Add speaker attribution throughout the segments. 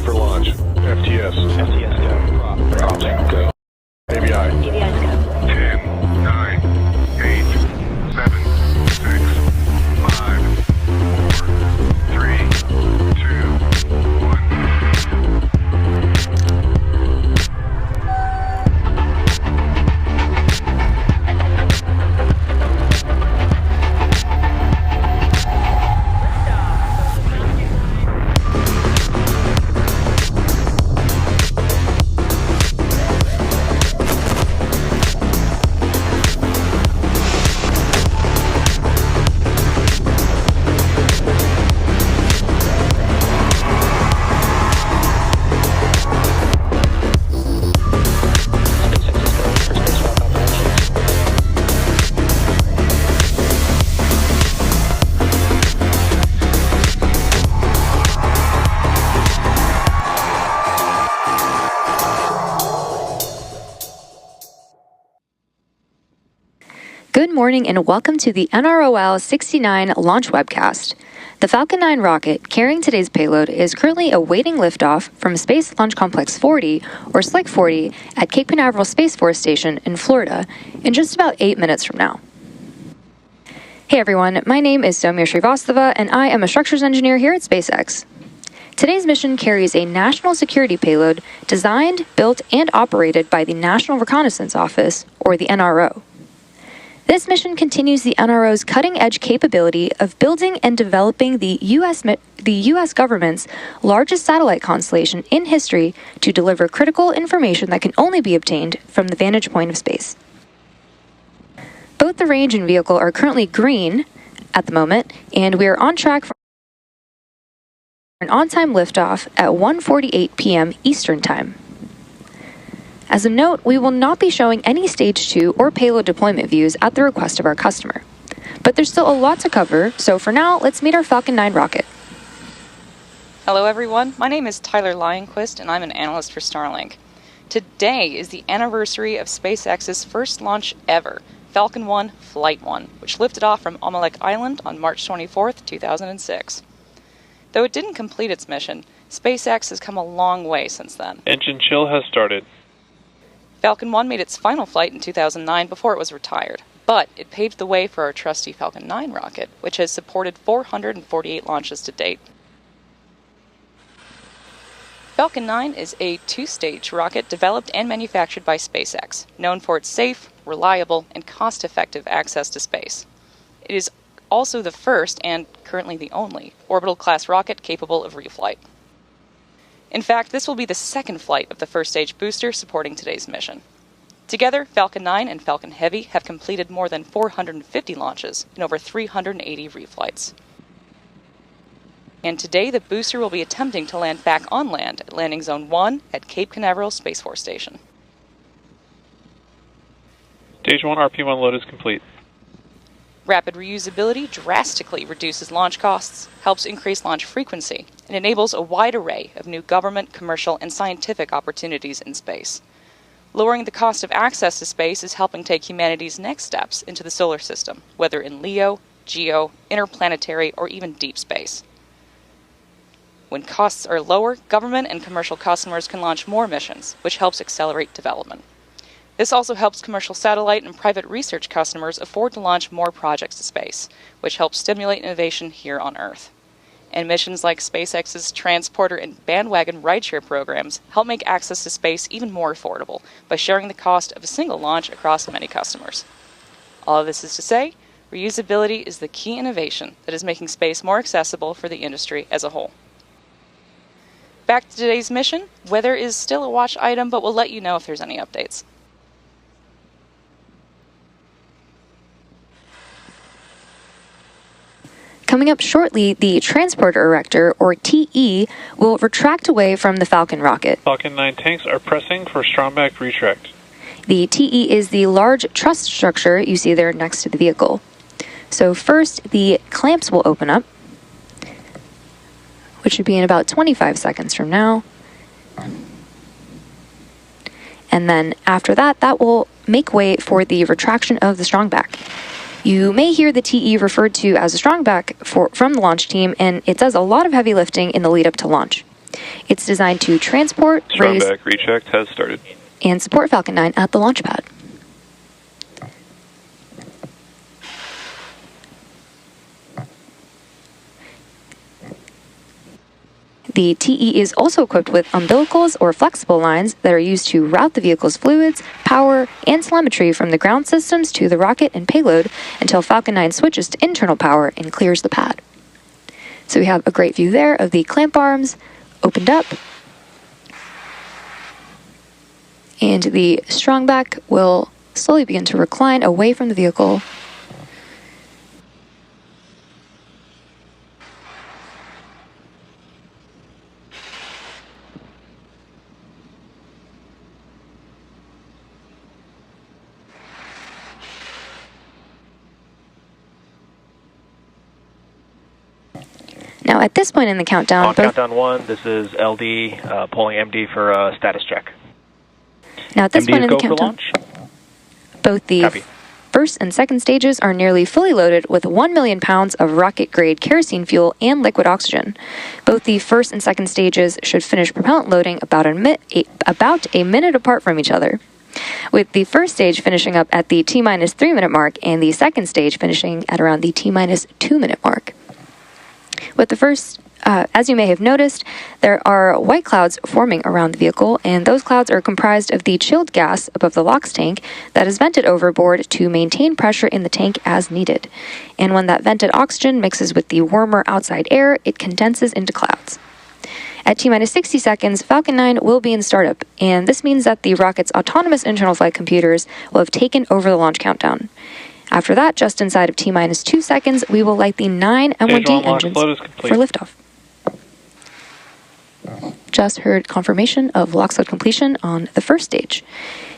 Speaker 1: for launch. FTS.
Speaker 2: FTS go.
Speaker 1: Prop go. ABI.
Speaker 3: ABI's go.
Speaker 1: 10, 9, 8, 7, 6, 5, 4, 3, 2, 1.
Speaker 4: Good morning and welcome to the NROL-69 launch webcast. The Falcon 9 rocket carrying today's payload is currently awaiting liftoff from Space Launch Complex 40, or SLC 40, at Cape Canaveral Space Force Station in Florida in just about 8 minutes from now. Hey everyone, my name is Soumya Srivastava and I am a structures engineer here at SpaceX. Today's mission carries a national security payload designed, built, and operated by the National Reconnaissance Office, or the NRO. This mission continues the NRO's cutting-edge capability of building and developing the U.S. government's largest satellite constellation in history to deliver critical information that can only be obtained from the vantage point of space. Both the range and vehicle are currently green at the moment, and we are on track for an on-time liftoff at 1:48 p.m. Eastern Time. As a note, we will not be showing any Stage 2 or payload deployment views at the request of our customer. But there's still a lot to cover, so for now, let's meet our Falcon 9 rocket.
Speaker 5: Hello everyone, my name is Tyler Lionquist and I'm an analyst for Starlink. Today is the anniversary of SpaceX's first launch ever, Falcon 1 Flight 1, which lifted off from Amalek Island on March 24th, 2006. Though it didn't complete its mission, SpaceX has come a long way since then.
Speaker 2: Engine chill has started.
Speaker 5: Falcon 1 made its final flight in 2009 before it was retired, but it paved the way for our trusty Falcon 9 rocket, which has supported 448 launches to date. Falcon 9 is a two-stage rocket developed and manufactured by SpaceX, known for its safe, reliable, and cost-effective access to space. It is also the first, and currently the only, orbital-class rocket capable of reflight. In fact, this will be the second flight of the first-stage booster supporting today's mission. Together, Falcon 9 and Falcon Heavy have completed more than 450 launches and over 380 reflights. And today, the booster will be attempting to land back on land at Landing Zone 1 at Cape Canaveral Space Force Station.
Speaker 2: Stage 1 RP1 load is complete.
Speaker 5: Rapid reusability drastically reduces launch costs, helps increase launch frequency, and enables a wide array of new government, commercial, and scientific opportunities in space. Lowering the cost of access to space is helping take humanity's next steps into the solar system, whether in LEO, GEO, interplanetary, or even deep space. When costs are lower, government and commercial customers can launch more missions, which helps accelerate development. This also helps commercial satellite and private research customers afford to launch more projects to space, which helps stimulate innovation here on Earth. And missions like SpaceX's transporter and bandwagon rideshare programs help make access to space even more affordable by sharing the cost of a single launch across many customers. All of this is to say, reusability is the key innovation that is making space more accessible for the industry as a whole. Back to today's mission, weather is still a watch item, but we'll let you know if there's any updates.
Speaker 4: Coming up shortly, the Transporter Erector, or TE, will retract away from the Falcon rocket.
Speaker 2: Falcon 9 tanks are pressing for strongback retract.
Speaker 4: The TE is the large truss structure you see there next to the vehicle. So first, the clamps will open up, which should be in about 25 seconds from now. And then after that, that will make way for the retraction of the strongback. You may hear the TE referred to as a strongback from the launch team, and it does a lot of heavy lifting in the lead up to launch. It's designed to transport, raise,
Speaker 2: Stromback recheck has started.
Speaker 4: and support Falcon 9 at the launch pad. The TE is also equipped with umbilicals or flexible lines that are used to route the vehicle's fluids, power, and telemetry from the ground systems to the rocket and payload until Falcon 9 switches to internal power and clears the pad. So we have a great view there of the clamp arms opened up. And the strongback will slowly begin to recline away from the vehicle. Now, at this point in the countdown,
Speaker 3: On countdown 1, this is LD pulling MD for a status check.
Speaker 4: Now, at this
Speaker 3: MD
Speaker 4: point
Speaker 3: is
Speaker 4: in the
Speaker 3: go for
Speaker 4: countdown,
Speaker 3: launch.
Speaker 4: both the
Speaker 3: Copy.
Speaker 4: first and second stages are nearly fully loaded with 1 million pounds of rocket-grade kerosene fuel and liquid oxygen. Both the first and second stages should finish propellant loading about a minute apart from each other, with the first stage finishing up at the T-minus 3-minute mark and the second stage finishing at around the T-minus 2-minute mark. With the first, as you may have noticed, there are white clouds forming around the vehicle, and those clouds are comprised of the chilled gas above the LOX tank that is vented overboard to maintain pressure in the tank as needed. And when that vented oxygen mixes with the warmer outside air, it condenses into clouds. At T-minus 60 seconds, Falcon 9 will be in startup, and this means that the rocket's autonomous internal flight computers will have taken over the launch countdown. After that, just inside of T-minus 2 seconds, we will light the 9 M1D
Speaker 2: Stage 1 LOX
Speaker 4: engines
Speaker 2: load is complete.
Speaker 4: for liftoff. Just heard confirmation of LOX load completion on the first stage.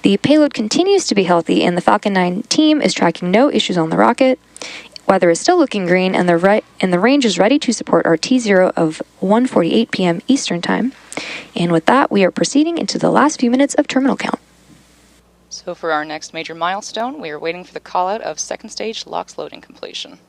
Speaker 4: The payload continues to be healthy, and the Falcon 9 team is tracking no issues on the rocket. Weather is still looking green, and the range is ready to support our T0 of 1:48 p.m. Eastern Time. And with that, we are proceeding into the last few minutes of terminal count.
Speaker 5: So for our next major milestone, we are waiting for the call-out of second stage LOX loading completion.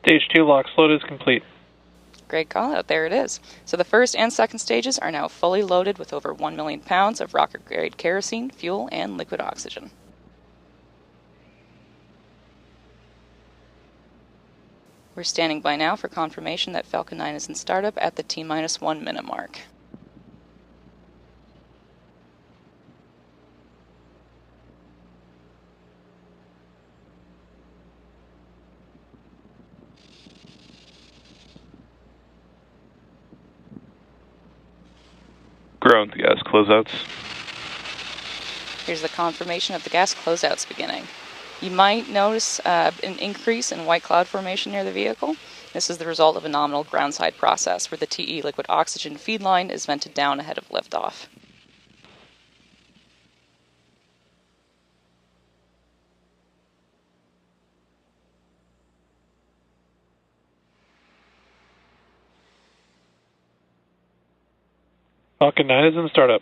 Speaker 2: Stage 2 LOX load is complete.
Speaker 5: Great call-out, there it is. So the first and second stages are now fully loaded with over 1 million pounds of rocket-grade kerosene, fuel, and liquid oxygen. We're standing by now for confirmation that Falcon 9 is in startup at the T-minus 1 minute mark.
Speaker 2: Ground gas closeouts.
Speaker 5: Here's the confirmation of the gas closeouts beginning. You might notice an increase in white cloud formation near the vehicle. This is the result of a nominal groundside process where the TE liquid oxygen feed line is vented down ahead of liftoff.
Speaker 2: Falcon 9 is in startup.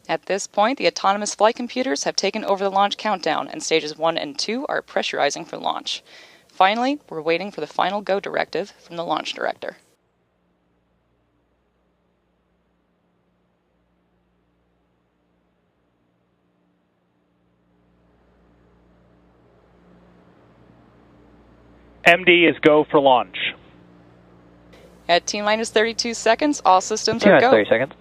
Speaker 5: At this point, the autonomous flight computers have taken over the launch countdown, and stages 1 and 2 are pressurizing for launch. Finally, we're waiting for the final go directive from the launch director.
Speaker 3: MD is go for launch.
Speaker 5: At T-minus 32 seconds, all systems are go.
Speaker 3: 30 seconds.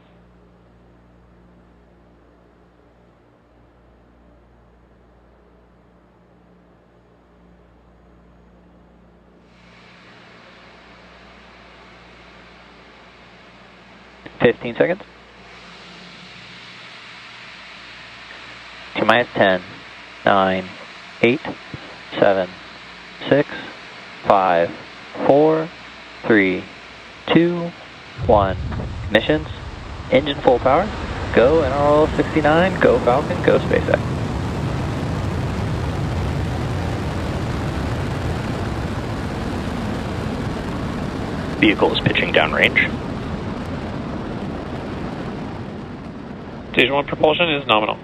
Speaker 3: $15 seconds. T-minus 10, 9, 8, 7, 6, 5, 4, 3, 2, 1. Ignitions. Engine full power. Go NROL-69. Go Falcon. Go SpaceX. Vehicle is pitching downrange.
Speaker 2: Stage 1 propulsion is nominal.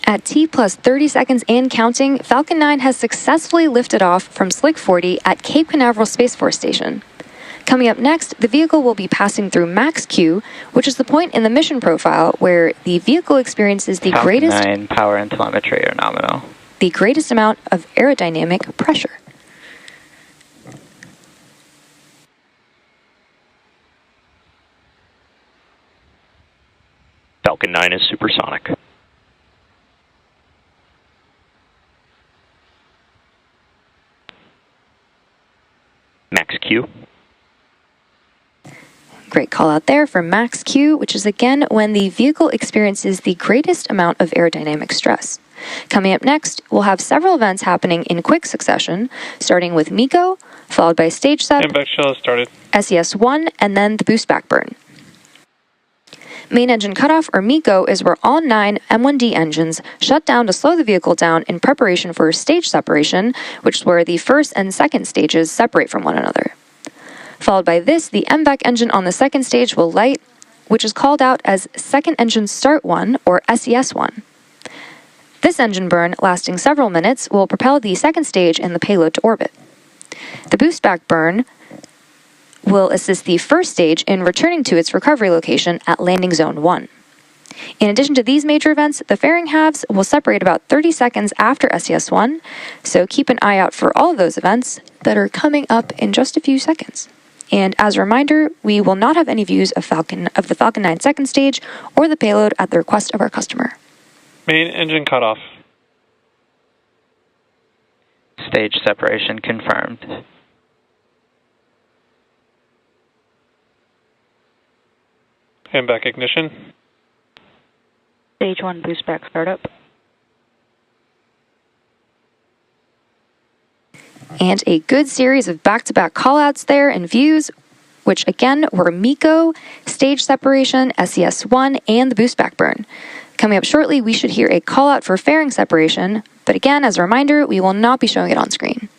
Speaker 4: At T plus 30 seconds and counting, Falcon 9 has successfully lifted off from Slick 40 at Cape Canaveral Space Force Station. Coming up next, the vehicle will be passing through max Q, which is the point in the mission profile where the vehicle experiences the
Speaker 3: Falcon
Speaker 4: greatest
Speaker 3: 9 power and telemetry are nominal.
Speaker 4: the greatest amount of aerodynamic pressure.
Speaker 2: Falcon 9 is supersonic. Max Q.
Speaker 4: Great call out there for max Q, which is again when the vehicle experiences the greatest amount of aerodynamic stress. Coming up next, we'll have several events happening in quick succession, starting with MECO, followed by stage sub,
Speaker 2: Impact shell has started.
Speaker 4: SES-1, and then the boost back burn. Main engine cutoff, or MECO, is where all 9 M1D engines shut down to slow the vehicle down in preparation for stage separation, which is where the first and second stages separate from one another. Followed by this, the MVAC engine on the second stage will light, which is called out as Second Engine Start 1, or SES-1. This engine burn, lasting several minutes, will propel the second stage and the payload to orbit. The boost back burn will assist the first stage in returning to its recovery location at Landing Zone 1. In addition to these major events, the fairing halves will separate about 30 seconds after SES-1, so keep an eye out for all of those events that are coming up in just a few seconds. And as a reminder, we will not have any views of the Falcon 9 second stage or the payload at the request of our customer.
Speaker 2: Main engine cutoff.
Speaker 3: Stage separation confirmed.
Speaker 2: Handback ignition.
Speaker 6: Stage 1 boost back startup.
Speaker 4: And a good series of back-to-back callouts there and views, which again were MECO, stage separation, SES-1, and the boost back burn. Coming up shortly, we should hear a callout for fairing separation, but again, as a reminder, we will not be showing it on screen.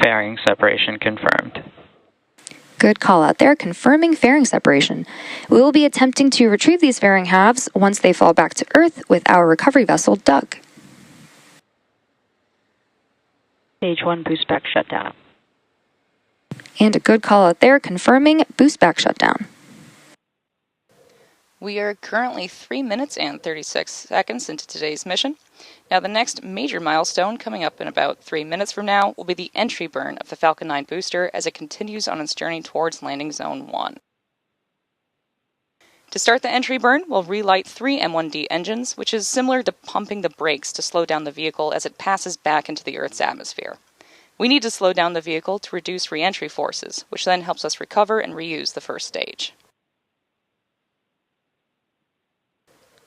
Speaker 3: Fairing separation confirmed.
Speaker 4: Good call out there, confirming fairing separation. We will be attempting to retrieve these fairing halves once they fall back to Earth with our recovery vessel, Doug.
Speaker 6: Stage 1 boost back shutdown.
Speaker 4: And a good call out there, confirming boost back shutdown.
Speaker 5: We are currently 3 minutes and 36 seconds into today's mission. Now, the next major milestone coming up in about 3 minutes from now will be the entry burn of the Falcon 9 booster as it continues on its journey towards Landing Zone 1. To start the entry burn, we'll relight 3 M1D engines, which is similar to pumping the brakes to slow down the vehicle as it passes back into the Earth's atmosphere. We need to slow down the vehicle to reduce re-entry forces, which then helps us recover and reuse the first stage.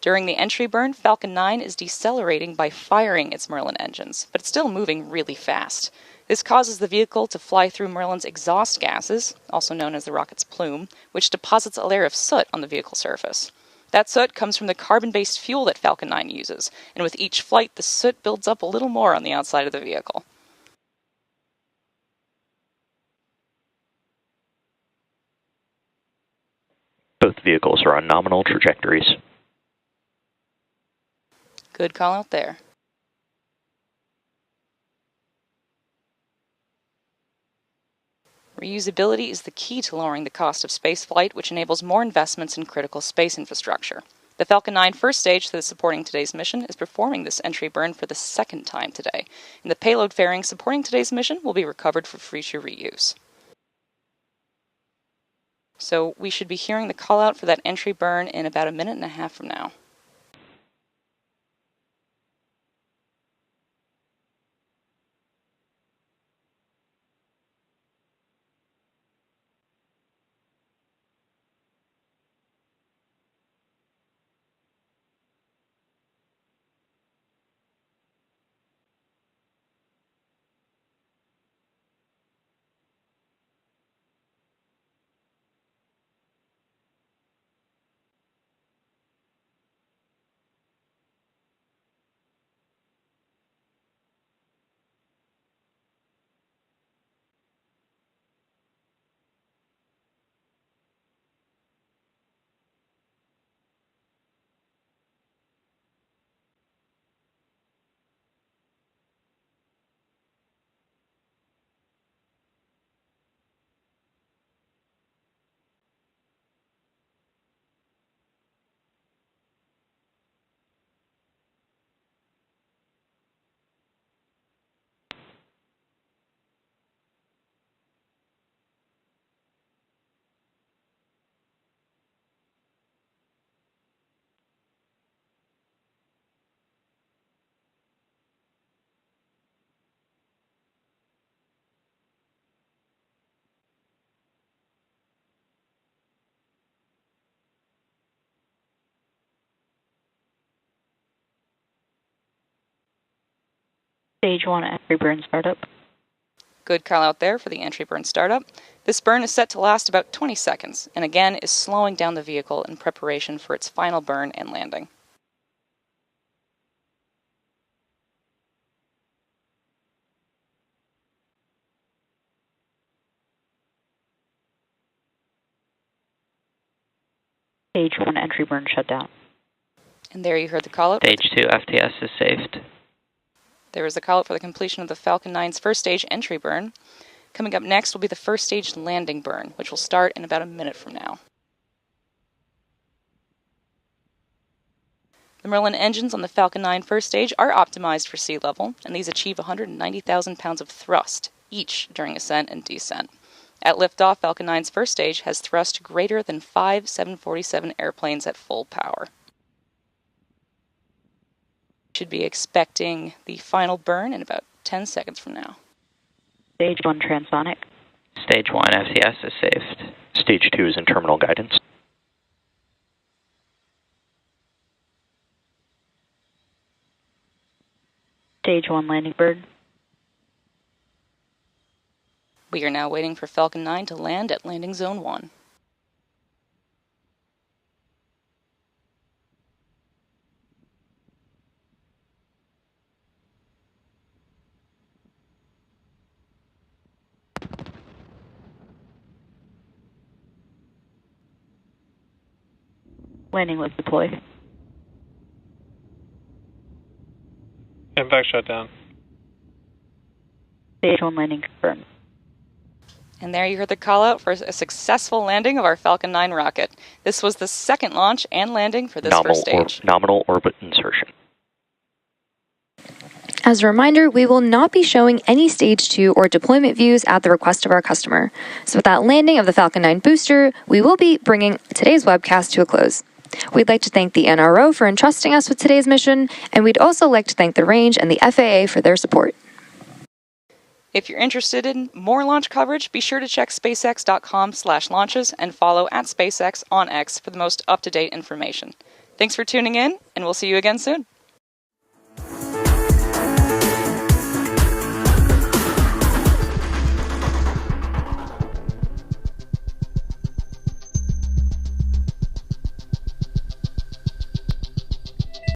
Speaker 5: During the entry burn, Falcon 9 is decelerating by firing its Merlin engines, but it's still moving really fast. This causes the vehicle to fly through Merlin's exhaust gases, also known as the rocket's plume, which deposits a layer of soot on the vehicle surface. That soot comes from the carbon-based fuel that Falcon 9 uses, and with each flight, the soot builds up a little more on the outside of the vehicle.
Speaker 2: Both vehicles are on nominal trajectories.
Speaker 5: Good call out there. Reusability is the key to lowering the cost of spaceflight, which enables more investments in critical space infrastructure. The Falcon 9 first stage that is supporting today's mission is performing this entry burn for the second time today, and the payload fairing supporting today's mission will be recovered for future reuse. So we should be hearing the call out for that entry burn in about 1.5 minutes from now.
Speaker 6: Stage 1 entry burn startup.
Speaker 5: Good call out there for the entry burn startup. This burn is set to last about 20 seconds, and again is slowing down the vehicle in preparation for its final burn and landing.
Speaker 6: Stage 1 entry burn shutdown.
Speaker 5: And there you heard the call out.
Speaker 3: Stage 2 FTS is saved.
Speaker 5: There was the call out for the completion of the Falcon 9's first stage entry burn. Coming up next will be the first stage landing burn, which will start in about a minute from now. The Merlin engines on the Falcon 9 first stage are optimized for sea level, and these achieve 190,000 pounds of thrust, each during ascent and descent. At liftoff, Falcon 9's first stage has thrust greater than 5 747 airplanes at full power. Should be expecting the final burn in about 10 seconds from now.
Speaker 6: Stage 1 transonic.
Speaker 3: Stage 1 FTS is saved.
Speaker 7: Stage 2 is in terminal guidance.
Speaker 6: Stage 1 landing burn.
Speaker 5: We are now waiting for Falcon 9 to land at landing zone 1.
Speaker 6: Landing lift deployed.
Speaker 2: Impact shutdown.
Speaker 6: Stage 1 landing confirmed.
Speaker 5: And there you heard the call out for a successful landing of our Falcon 9 rocket. This was the second launch and landing for this first stage.
Speaker 7: Nominal orbit insertion.
Speaker 4: As a reminder, we will not be showing any Stage 2 or deployment views at the request of our customer. So with that landing of the Falcon 9 booster, we will be bringing today's webcast to a close. We'd like to thank the NRO for entrusting us with today's mission, and we'd also like to thank the range and the FAA for their support.
Speaker 5: If you're interested in more launch coverage, be sure to check spacex.com/launches and follow @SpaceX on X for the most up-to-date information. Thanks for tuning in, and we'll see you again soon.